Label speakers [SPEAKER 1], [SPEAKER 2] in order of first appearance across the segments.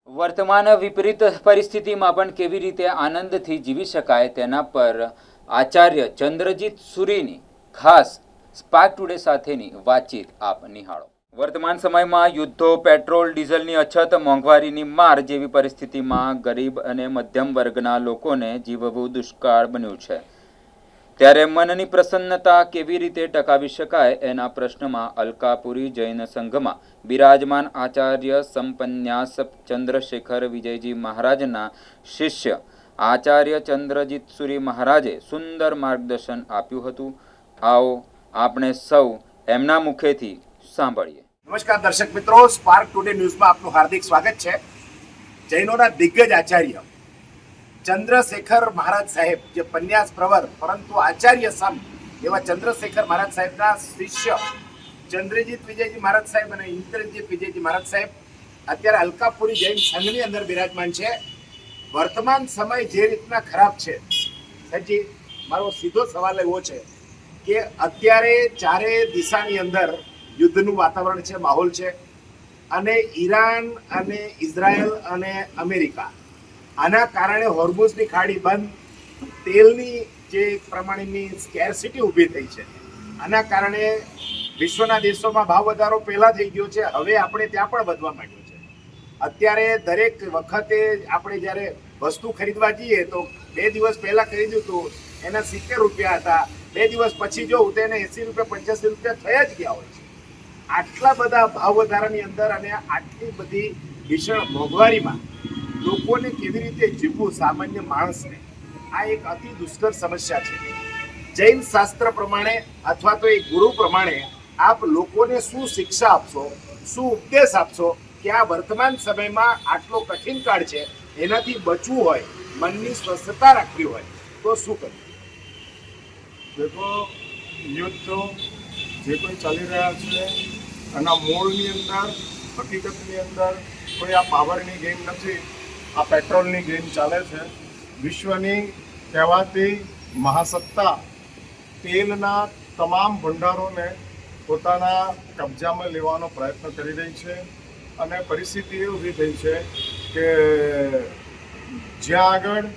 [SPEAKER 1] વર્તમાન વિપરીત પરિસ્થિતિમાં પણ કેવી રીતે આનંદથી જીવી શકાય તેના પર આચાર્ય ચંદ્રજીત સુરીની ખાસ સ્પાર્ક ટુડે સાથેની વાતચીત આપ નિહાળો। વર્તમાન સમયમાં યુદ્ધો, પેટ્રોલ, ડીઝલની અછત, મોંઘવારીની માર જેવી પરિસ્થિતિમાં ગરીબ અને મધ્યમ વર્ગના લોકોને જીવવું દુષ્કાળ બન્યું છે। ત્યારે મનની પ્રસન્નતા કેવી રીતે ટકાવી શકાય એના પ્રશ્નમાં અલકાપુરી જૈન સંઘમાં બિરાજમાન આચાર્ય સંપન્યાસ ચંદ્રશેખર વિજયજી મહારાજના શિષ્ય આચાર્ય ચંદ્રજીત સુરી મહારાજે સુંદર માર્ગદર્શન આપ્યું હતું। આવો આપણે સૌ એમના મુખેથી સાંભળીએ।
[SPEAKER 2] નમસ્કાર દર્શક મિત્રો, સ્પાર્ક ટુડે ન્યૂઝમાં આપનું હાર્દિક સ્વાગત છે। જૈનોના દિગ્ગજ આચાર્ય ચંદ્રશેખર મહારાજ સાહેબ, જે પન્યાસ પ્રવર પરંતુ આચાર્ય સમ એવા ચંદ્રશેખર મહારાજ સાહેબના શિષ્ય ચંદ્રજીત વિજયજી મહારાજ સાહેબ અને ઇન્દ્રજીત વિજયજી મહારાજ સાહેબ અત્યારે અલકાપુરી જૈન સંઘની અંદર બિરાજમાન છે। વર્તમાન સમય જે રીતના ખરાબ છે, સાહેબજી, મારો સીધો સવાલ એવો છે કે અત્યારે ચારે દિશાની અંદર યુદ્ધનું વાતાવરણ છે, માહોલ છે, અને ઈરાન અને ઇઝરાયલ અને અમેરિકા આના કારણે હોર્મુઝની ખાડી બંધ, તેલની જે પ્રમાણેની સ્કેરસિટી ઊભી થઈ છે, આના કારણે વિશ્વના દેશોમાં ભાવ વધારો પહેલાં થઈ ગયો છે, હવે આપણે ત્યાં પણ વધવા માંડ્યો છે। અત્યારે દરેક વખતે આપણે જ્યારે વસ્તુ ખરીદવા જઈએ તો 2 દિવસ પહેલાં ખરીદ્યું હતું એના 70 રૂપિયા હતા, 2 દિવસ પછી જોઉં તો એને 80 રૂપિયા 85 રૂપિયા થયા જ ગયા હોય છે। આટલા બધા ભાવ વધારાની અંદર અને આટલી બધી ભીષણ મોંઘવારીમાં લોકોને કેવી રીતે જીવવું, સામાન્ય માણસને, આ એક અતિ દુષ્કર સમસ્યા છે। જૈન શાસ્ત્ર પ્રમાણે અથવા તો એક ગુરુ પ્રમાણે આપ લોકોને શું શિક્ષા આપશો, શું ઉપદેશ આપશો કે આ વર્તમાન સમયમાં આટલો કઠિન કાળ છે, એનાથી બચવું હોય, મનની સ્વસ્થતા રાખવી હોય તો શું કરવું?
[SPEAKER 3] देखो, युद्ध જે કોઈ ચાલી રહ્યા છે એના મૂળની અંદર, હકીકતની અંદર કોઈ આ પાવરની ગેમ નથી, આ પેટ્રોલની ગેમ ચાલે છે। વિશ્વની કહેવાતી મહાસત્તા તેલના તમામ ભંડારોને પોતાના કબજામાં લેવાનો પ્રયત્ન કરી રહી છે અને પરિસ્થિતિ એ ઊભી થઈ છે કે જ્યાં આગળ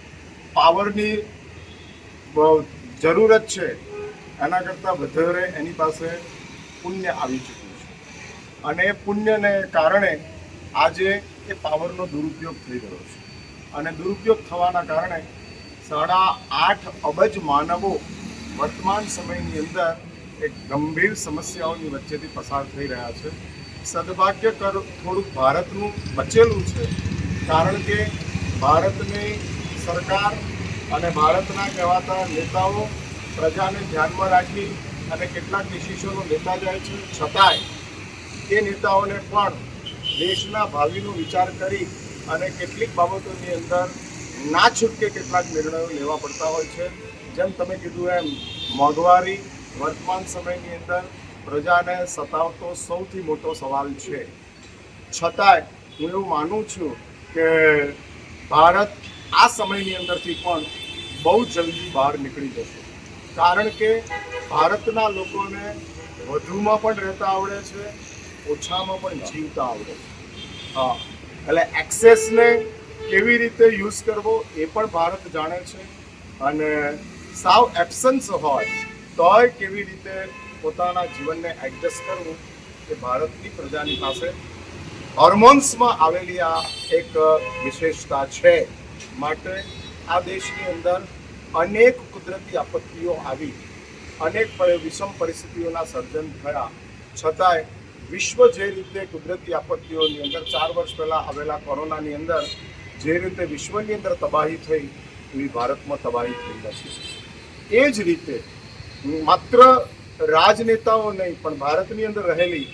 [SPEAKER 3] પાવરની જરૂરત છે એના કરતાં વધારે એની પાસે પુણ્ય આવી ચૂક્યું છે અને એ પુણ્યને કારણે આજે એ પાવરનો દુરુપયોગ થઈ રહ્યો છે અને દુરુપયોગ થવાના કારણે 8.5 અબજ માનવો વર્તમાન સમયની અંદર એક ગંભીર સમસ્યાઓની વચ્ચેથી પસાર થઈ રહ્યા છે। સદભાગ્ય થોડુંક ભારતનું બચેલું છે, કારણ કે ભારતની સરકાર અને ભારતના કહેવાતા નેતાઓ પ્રજાને ધ્યાનમાં રાખી અને કેટલાક ડિસિઝનો લેતા જાય છે, છતાંય એ નેતાઓને પણ દેશના ભાવિનો વિચાર કરી અને કેટલીક બાબતોની અંદર ના છૂટકે કેટલાક નિર્ણયો લેવા પડતા હોય છે। જેમ તમે કીધું એમ, મોંઘવારી વર્તમાન સમયની અંદર પ્રજાને સતાવતો સૌથી મોટો સવાલ છે, છતાંય હું એવું માનું છું કે ભારત આ સમયની અંદરથી પણ બહુ જલ્દી બહાર નીકળી જશે, કારણ કે ભારતના લોકોને વધુમાં પણ રહેતા આવડે છે, ઓછામાં પણ જીવતા આવડે છે। હા, એટલે એક્સેસને કેવી રીતે યુઝ કરવો એ પણ ભારત જાણે છે અને સાવ એબ્સન્સ હોય તોય કેવી રીતે પોતાના જીવનને એડજસ્ટ કરવું એ ભારતની પ્રજાની પાસે હોર્મોન્સમાં આવેલી આ એક વિશેષતા છે। માટે આ દેશની અંદર અનેક કુદરતી આપત્તિઓ આવી, અનેક વિષમ પરિસ્થિતિઓના સર્જન થયા, છતાંય વિશ્વ જે રીતે કુદરતી આપત્તિઓની અંદર 4 વર્ષ પહેલાં આવેલા કોરોનાની અંદર જે રીતે વિશ્વની અંદર તબાહી થઈ એવી ભારતમાં તબાહી થઈ નથી। એ જ રીતે માત્ર રાજનેતાઓ નહીં પણ ભારતની અંદર રહેલી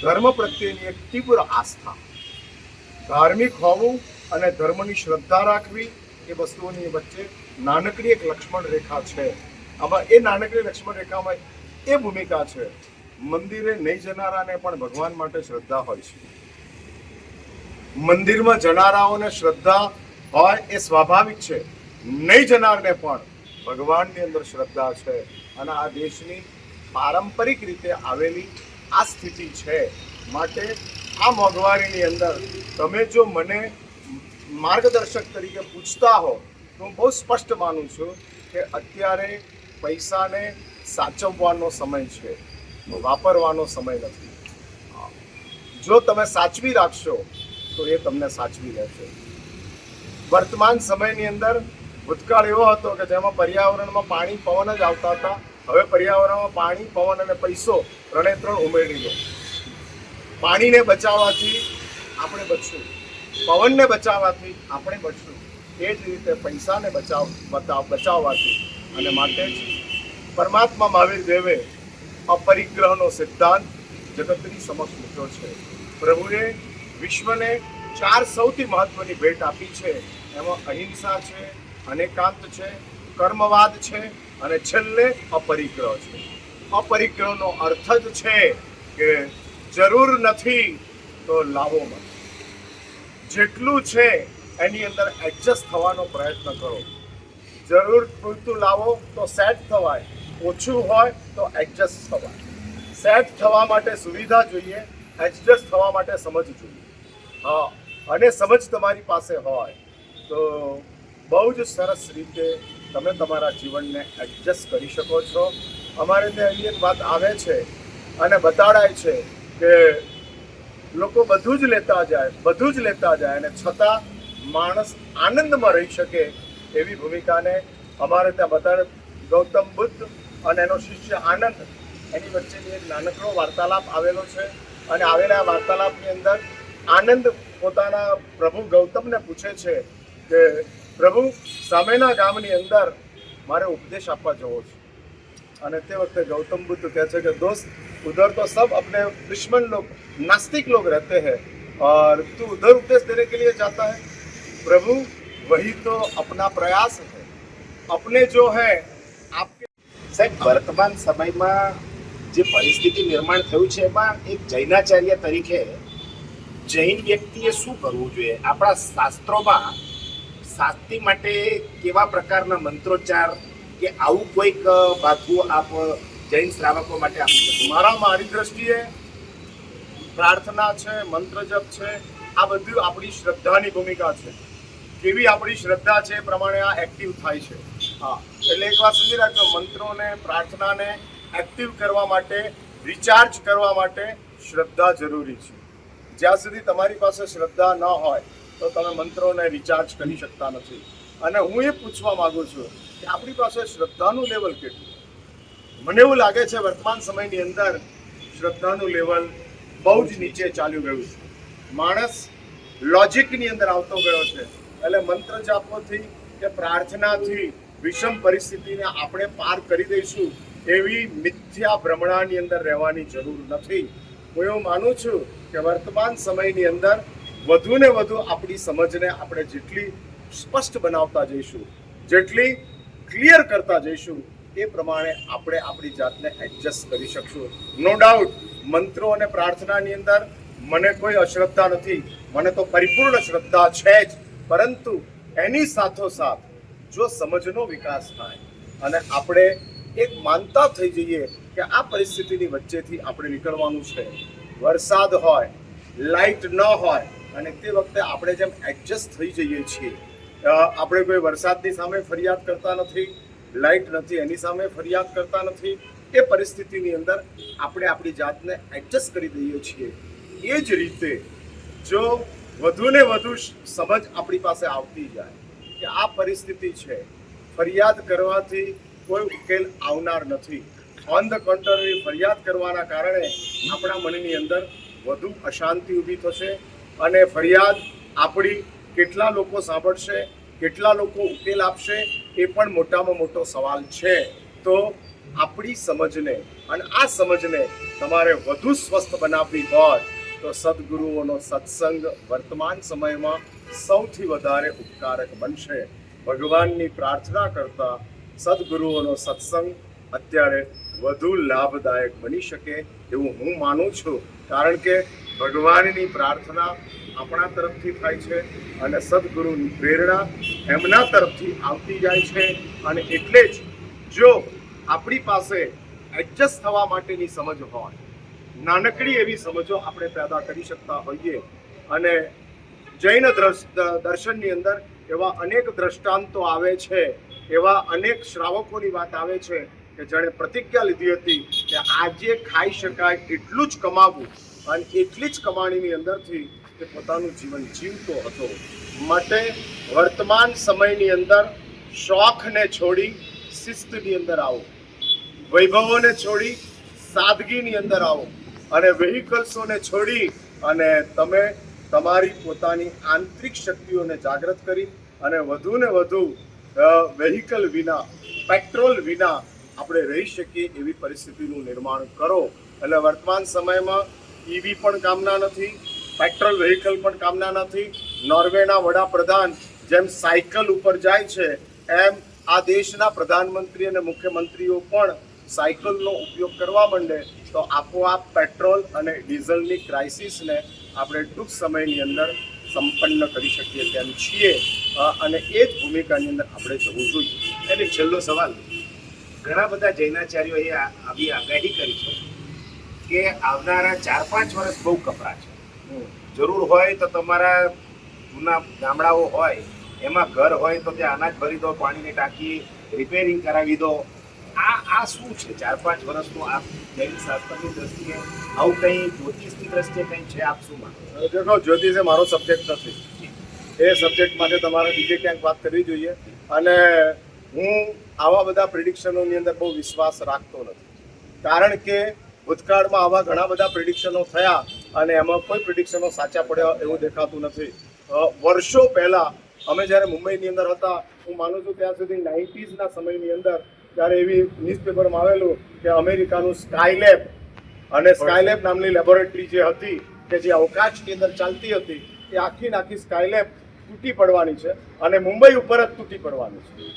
[SPEAKER 3] ધર્મ પ્રત્યેની એક તીવ્ર આસ્થા, ધાર્મિક હોવું અને ધર્મની શ્રદ્ધા રાખવી એ વસ્તુઓની વચ્ચે નાનકડી એક લક્ષ્મણ રેખા છે। આમાં એ નાનકડી લક્ષ્મણ રેખામાં એ ભૂમિકા છે, મંદિરે નહીં જનારાને પણ ભગવાન માટે શ્રદ્ધા હોય છે, મંદિરમાં જનારાઓને શ્રદ્ધા હોય એ સ્વાભાવિક છે, નહીં જનારને પણ ભગવાનની અંદર શ્રદ્ધા છે અને આ દેશની પારંપરિક રીતે આવેલી આ સ્થિતિ છે। માટે આ મોંઘવારીની અંદર તમે જો મને માર્ગદર્શક તરીકે પૂછતા હો તો હું બહુ સ્પષ્ટ માનું છું કે અત્યારે પૈસાને સાચવવાનો સમય છે, વાપરવાનો સમય નથી. જો તમે સાચવી રાખશો તો એ તમને સાચવી રહેશે. વર્તમાન સમયની અંદર ભૂતકાળ એવો હતો કે જેમાં પર્યાવરણમાં પાણી પવન જ આવતા હતા. હવે પર્યાવરણમાં પાણી પવન અને પૈસો ત્રણે ઉમેરી લો. પાણીને બચાવવાથી આપણે બચશું, પવનને બચાવવાથી આપણે બચશું, એ જ રીતે પૈસાને બચાવવાથી અને માટે જ પરમાત્મા મહાવીર દેવે અપરિગ્રહનો સિદ્ધાંત જગતની સમક્ષ મૂક્યો છે. પ્રભુએ વિશ્વને 4 સૌથી મહત્વની ભેટ આપી છે. એમાં અહિંસા છે, અનેકાંત છે, કર્મવાદ છે અને છેલ્લે અપરિગ્રહ છે. અપરિગ્રહનો અર્થ જ છે કે જરૂર નથી તો લાવો મત. જેટલું છે એની અંદર એડજસ્ટ થવાનો પ્રયત્ન કરો. જરૂર પૂરતું લાવો તો સેટ થવાય, ઓછું હોય તો એડજસ્ટ થવાય. સેટ થવા માટે સુવિધા જોઈએ, એડજસ્ટ થવા માટે સમજ જોઈએ. હા, અને સમજ તમારી પાસે હોય તો બહુ જ સરસ રીતે તમે તમારા જીવનને એડજસ્ટ કરી શકો છો. અમારે ત્યાં એવી એક વાત આવે છે અને બતાડાય છે કે લોકો બધું જ લેતા જાય અને છતાં માણસ આનંદમાં રહી શકે એવી ભૂમિકાને અમારે ત્યાં બતાડે. ગૌતમ બુદ્ધ અને એનો શિષ્ય આનંદ, એની વચ્ચેની એક નાનકડો વાર્તાલાપ આવેલો છે અને આવેલા વાર્તાલાપની અંદર આનંદ પોતાના પ્રભુ ગૌતમને પૂછે છે કે પ્રભુ, સામેના ગામની અંદર મારે ઉપદેશ આપવા જવો છે. અને તે વખતે ગૌતમ બુદ્ધ કહે છે કે દોસ્ત, उधर तो सब अपने दुश्मन लोग, नास्तिक लोग रहते हैं और तू उधर उपदेश देने के लिए जाता है. प्रभु, वही तो अपना प्रयास है, अपने जो है आपके.
[SPEAKER 2] સાહેબ, વર્તમાન સમયમાં જે પરિસ્થિતિ નિર્માણ થયું છે એમાં એક જૈનાચાર્ય તરીકે જૈન વ્યક્તિએ શું કરવું જોઈએ? આપણા શાસ્ત્રોમાં શાસ્તિ માટે કેવા પ્રકારના મંત્રોચ્ચાર કે આવું કોઈક બાથું આપ જૈન શ્રાવકો માટે આપી શકો?
[SPEAKER 3] મારી દ્રષ્ટિએ પ્રાર્થના છે, મંત્ર જપ છે, આ બધું આપણી શ્રદ્ધાની ભૂમિકા છે. કેવી આપણી શ્રદ્ધા છે એ પ્રમાણે આ એક્ટિવ થાય છે. હા, એટલે એક વાત સમજી રાખજો, મંત્રોને, પ્રાર્થનાને એક્ટિવ કરવા માટે, રિચાર્જ કરવા માટે શ્રદ્ધા જરૂરી છે. જ્યાં સુધી તમારી પાસે શ્રદ્ધા ન હોય તો તમે મંત્રોને રિચાર્જ કરી શકતા નથી. અને હું એ પૂછવા માંગુ છું કે આપણી પાસે શ્રદ્ધાનું લેવલ કેટલું? મને એવું લાગે છે વર્તમાન સમયની અંદર શ્રદ્ધાનું લેવલ બહુ જ નીચે ચાલ્યું ગયું છે. માણસ લોજિકની અંદર આવતો ગયો છે. એટલે મંત્ર જાપોથી કે પ્રાર્થનાથી વિષમ પરિસ્થિતિને આપણે પાર કરી દઈશું એવી મિથ્યા ભ્રમણાની અંદર રહેવાની જરૂર નથી. હું એવું માનું છું કે વર્તમાન સમયની અંદર વધુ ને વધુ આપણી સમજને આપણે જેટલી સ્પષ્ટ બનાવતા જઈશું, જેટલી ક્લિયર કરતા જઈશું, એ પ્રમાણે આપણે આપણી જાતને એડજસ્ટ કરી શકશું. નો ડાઉટ મંત્રો અને પ્રાર્થનાની અંદર મને કોઈ અશ્રદ્ધા નથી, મને તો પરિપૂર્ણ શ્રદ્ધા છે જ. પરંતુ એની સાથોસાથ જો સમજનો વિકાસ થાય અને આપણે એક માનતા થઈ જઈએ કે આ પરિસ્થિતિની વચ્ચેથી આપણે નીકળવાનું છે. વરસાદ હોય, લાઇટ ન હોય અને તે વખતે આપણે જેમ એડજસ્ટ થઈ જઈએ છીએ. આપણે કોઈ વરસાદની સામે ફરિયાદ કરતા નથી, લાઇટ નથી એની સામે ફરિયાદ કરતા નથી. એ પરિસ્થિતિની અંદર આપણે આપણી જાતને એડજસ્ટ કરી દઈએ છીએ. એ જ રીતે જો વધુ ને વધુ સમજ આપણી પાસે આવતી જાય કે આ પરિસ્થિતિ છે, ફરિયાદ કરવાથી કોઈ ઉકેલ આવનાર નથી. ઓન ધ કોન્ટ્રરી, ફરિયાદ કરવાના કારણે આપણા મનની અંદર વધુ અશાંતિ ઊભી થશે અને ફરિયાદ આપણી કેટલા લોકો સાંભળશે, કેટલા લોકો ઉકેલ આપશે, એ પણ મોટામાં મોટો સવાલ છે. તો આપણી સમજને અને આ સમજને તમારે વધુ સ્વસ્થ બનાવવી હોય તો સદગુરુઓનો સત્સંગ વર્તમાન સમયમાં સૌથી વધારે ઉપકારક બનશે. ભગવાનની પ્રાર્થના કરતા સદગુરુઓનો સત્સંગ અત્યારે વધુ લાભદાયક બની શકે એવું હું માનું છું. કારણ કે ભગવાનની પ્રાર્થના આપણા તરફથી થાય છે અને સદગુરુની પ્રેરણા એમના તરફથી આવતી જાય છે. અને એટલે જ જો આપણી પાસે એડજસ્ટ થવા માટેની સમજ હોય, નાનકડી એવી સમજો આપણે પેદા કરી શકતા હોઈએ. અને જૈન દર્શનની અંદર એવા અનેક દ્રષ્ટાંતો આવે છે, એવા અનેક શ્રાવકોની વાત આવે છે કે જેણે પ્રતિજ્ઞા લીધી હતી કે આજે ખાઈ શકાય એટલું જ કમાવું અને એટલી જ કમાણીની અંદરથી તે પોતાનું જીવન જીવતો હતો. માટે વર્તમાન સમયની અંદર શોખને છોડી શિસ્તની અંદર આવો, વૈભવોને છોડી સાદગીની અંદર આવો અને વેહિકલ્સોને છોડી અને તમે તમારી પોતાની આંતરિક શક્તિઓને જાગૃત કરી અને વધુ ને વધુ વેહિકલ વિના, પેટ્રોલ વિના આપણે રહી શકીએ એવી પરિસ્થિતિનું નિર્માણ કરો. એટલે વર્તમાન સમયમાં ઈવી પણ કામના નથી, પેટ્રોલ વેહિકલ પણ કામના નથી. નોર્વેના વડાપ્રધાન જેમ સાયકલ ઉપર જાય છે એમ આ દેશના પ્રધાનમંત્રી અને મુખ્યમંત્રીઓ પણ સાયકલનો ઉપયોગ કરવા માંડે તો આપોઆપ પેટ્રોલ અને ડીઝલની ક્રાઇસિસને આપણે ટૂંક સમયની અંદર સંપન્ન કરી શકીએ તેમ છીએ. અને એ જ ભૂમિકાની અંદર આપણે જવું જોઈએ.
[SPEAKER 2] એટલે છેલ્લો સવાલ, ઘણા બધા જૈનાચાર્યોએ આવી આગાહી કરી છે કે આવનારા 4-5 વર્ષ બહુ કપરા છે. જરૂર હોય તો તમારા જૂના ગામડાઓ હોય એમાં ઘર હોય તો ત્યાં અનાજ ભરી દો, પાણીની ટાંકી રિપેરિંગ કરાવી દો. આ શું છે 4-5 વર્ષનું? આપ જૈન શાસ્ત્રની દ્રષ્ટિએ આવું કંઈ જ્યોતિષની દ્રષ્ટિએ કંઈ છે? આપ શું માનો?
[SPEAKER 3] દેખો, જ્યોતિષ એ મારો સબ્જેક્ટ નથી. એ સબ્જેક્ટ માટે તમારે બીજે ક્યાંક વાત કરવી જોઈએ. અને હું આવા બધા પ્રિડિક્શનોની અંદર બહુ વિશ્વાસ રાખતો નથી, કારણ કે ભૂતકાળમાં આવા ઘણા બધા પ્રિડિક્શનો થયા અને એમાં કોઈ પ્રિડિક્શનો સાચા પડ્યા એવું દેખાતું નથી. વર્ષો પહેલાં અમે જ્યારે મુંબઈની અંદર હતા, હું માનું છું ત્યાં સુધી 90s સમયની અંદર ત્યારે એવી ન્યૂઝપેપરમાં આવેલું કે અમેરિકાનું સ્કાયલેબ અને સ્કાયલેબ નામની લેબોરેટરી જે હતી કે જે અવકાશની અંદર ચાલતી હતી, એ આખી સ્કાયલેબ તૂટી પડવાની છે અને મુંબઈ ઉપર જ તૂટી પડવાની છે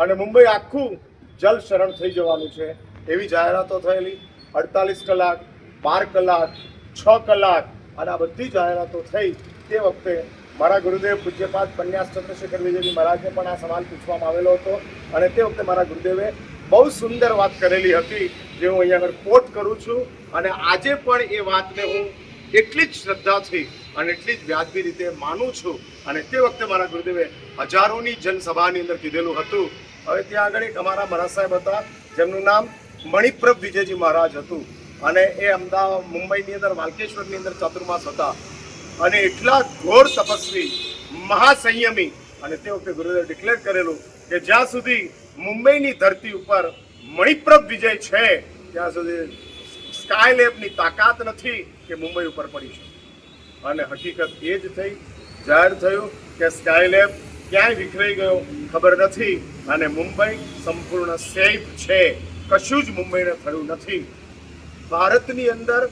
[SPEAKER 3] અને મુંબઈ આખું જલ શરણ થઈ જવાનું છે એવી જાહેરાતો થયેલી. 48 કલાક, 12 કલાક, 6 કલાક અને આ બધી જાહેરાતો થઈ. તે વખતે મારા ગુરુદેવ પૂજ્યપાદ પન્યાસ ચંદ્રશેખર વિજયજી મહારાજને પણ આ સવાલ પૂછવામાં આવેલો હતો અને તે વખતે મારા ગુરુદેવે બહુ સુંદર વાત કરેલી હતી, જે હું અહીંયા આગળ કોટ કરું છું. અને આજે પણ એ વાતને હું એટલી જ શ્રદ્ધાથી અને એટલી જ વ્યાજબી રીતે માનું છું. અને તે વખતે મારા ગુરુદેવે હજારોની જનસભાની અંદર કીધેલું હતું. હવે ત્યાં આગળ એક અમારા મહારાજ સાહેબ હતા જેમનું નામ મણિપ્રભ વિજયજી મહારાજ હતું અને એ અમદાવાદ મુંબઈની અંદર વાલકેશ્વરની અંદર ચાતુર્માસ હતા અને એટલા ઘોર તપસ્વી, મહાસંયમી. અને તે વખતે ગુરુદેવે ડિક્લેર કરેલું કે જ્યાં સુધી મુંબઈની ધરતી ઉપર મણિપ્રભ વિજય છે ત્યાં સુધી સ્કાયલેબની તાકાત નથી કે મુંબઈ ઉપર પડી શકે. અને હકીકત એ જ થઈ. જાહેર થયું કે સ્કાયલેબ ક્યાંય વિખરાઈ ગયો ખબર નથી અને મુંબઈ સંપૂર્ણ સેફ છે. કશું જ મુંબઈને થયું નથી. ભારતની અંદર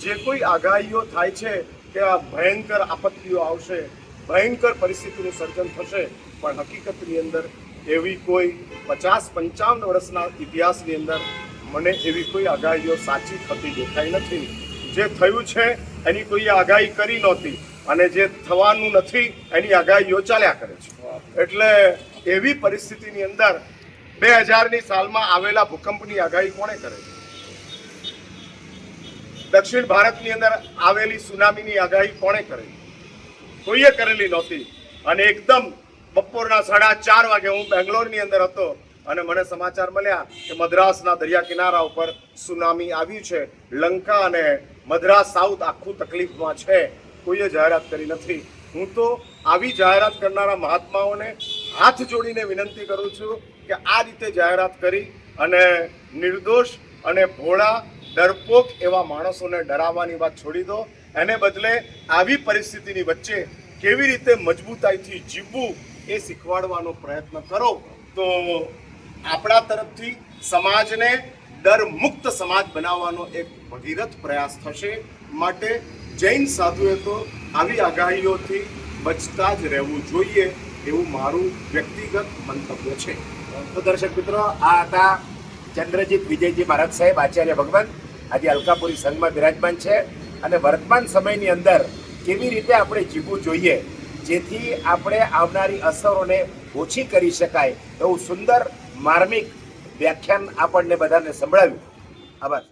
[SPEAKER 3] જે કોઈ આગાહીઓ થાય છે કે આ ભયંકર આપત્તિઓ આવશે, ભયંકર પરિસ્થિતિનું સર્જન થશે, પણ હકીકતની અંદર એવી કોઈ 50-55 વર્ષના ઇતિહાસની અંદર મને એવી કોઈ આગાહીઓ સાચી થતી દેખાઈ નથી. જે થયું છે એની કોઈ આગાહી કરી નહોતી અને જે થવાનું નથી એની આગાહીઓ ચાલ્યા કરે છે. એટલે એવી પરિસ્થિતિની અંદર 2000ની સાલમાં આવેલા ભૂકંપની આગાહી કોણે કરે છે? દક્ષિણ ભારતની અંદર આવેલી સુનામીની આગાહી કોણે કરી? કોઈએ કરેલી નહોતી. અને એકદમ બપોરના 4:30 વાગે હું બેંગ્લોરની અંદર હતો અને મને સમાચાર મળ્યા કે મદ્રાસના દરિયા કિનારા ઉપર સુનામી આવ્યું છે. લંકા અને મદ્રાસ સાઉથ આખું તકલીફમાં છે. કોઈએ જાહેરાત કરી નથી. હું તો આવી જાહેરાત કરનારા મહાત્માઓને હાથ જોડીને વિનંતી કરું છું કે આ રીતે જાહેરાત કરી અને નિર્દોષ અને ભોળા ડરપોક એવા માણસોને ડરાવવાની વાત છોડી દો. એને બદલે આવી પરિસ્થિતિની વચ્ચે કેવી રીતે મજબૂતાઈથી જીવવું એ શીખવાડવાનો પ્રયત્ન કરો તો આપણા તરફથી સમાજને ડર મુક્ત સમાજ બનાવવાનો એક ભગીરથ પ્રયાસ થશે. માટે જૈન સાધુએ તો આવી આગાહીઓથી બચતા જ રહેવું જોઈએ એવું મારું વ્યક્તિગત મંતવ્ય છે.
[SPEAKER 2] તો દર્શક મિત્રો, આ હતા ચંદ્રજીત વિજયજી મહારાજ સાહેબ, આચાર્ય ભગવાન. આજે અલકાપુરી સંઘમાં બિરાજમાન છે અને વર્તમાન સમયની અંદર કેવી રીતે આપણે જીવવું જોઈએ જેથી આપણે આવનારી અસરોને ઓછી કરી શકાય એવું સુંદર માર્મિક વ્યાખ્યાન આપણને બધાને સંભળાવ્યું. આભાર.